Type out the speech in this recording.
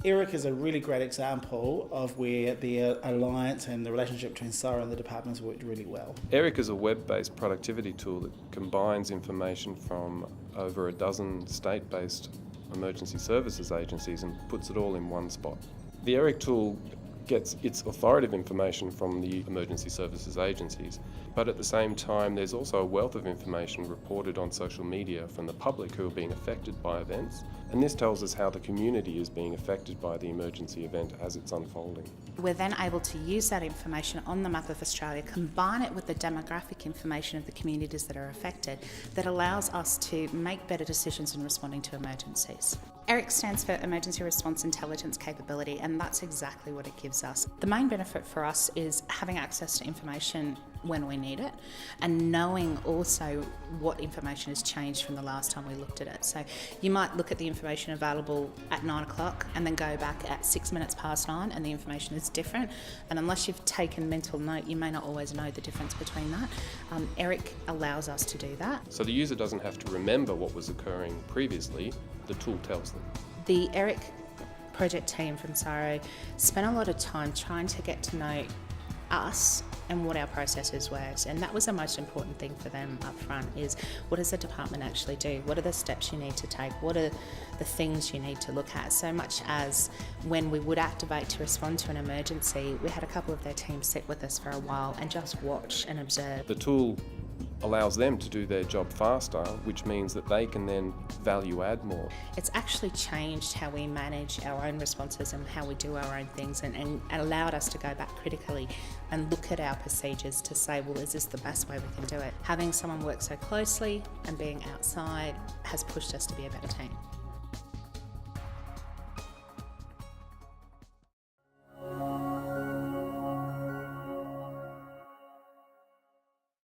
ERIC is a really great example of where the alliance and the relationship between SARA and the departments worked really well. ERIC is a web-based productivity tool that combines information from over a dozen state-based emergency services agencies and puts it all in one spot. The ERIC tool gets its authoritative information from the emergency services agencies, but at the same time there's also a wealth of information reported on social media from the public who are being affected by events, and this tells us how the community is being affected by the emergency event as it's unfolding. We're then able to use that information on the map of Australia, combine it with the demographic information of the communities that are affected, that allows us to make better decisions in responding to emergencies. ERIC stands for Emergency Response Intelligence Capability, and that's exactly what it gives us. The main benefit for us is having access to information when we need it, and knowing also what information has changed from the last time we looked at it. So you might look at the information available at 9 o'clock and then go back at 6 minutes past 9 and the information is different, and unless you've taken mental note you may not always know the difference between that. ERIC allows us to do that. So the user doesn't have to remember what was occurring previously, the tool tells them. The ERIC project team from SARA spent a lot of time trying to get to know us and what our processes were, and that was the most important thing for them up front, is what does the department actually do, what are the steps you need to take, what are the things you need to look at. So much as when we would activate to respond to an emergency, we had a couple of their teams sit with us for a while and just watch and observe. The tool allows them to do their job faster, which means that they can then value add more. It's actually changed how we manage our own responses and how we do our own things, and allowed us to go back critically and look at our procedures to say, well, is this the best way we can do it? Having someone work so closely and being outside has pushed us to be a better team.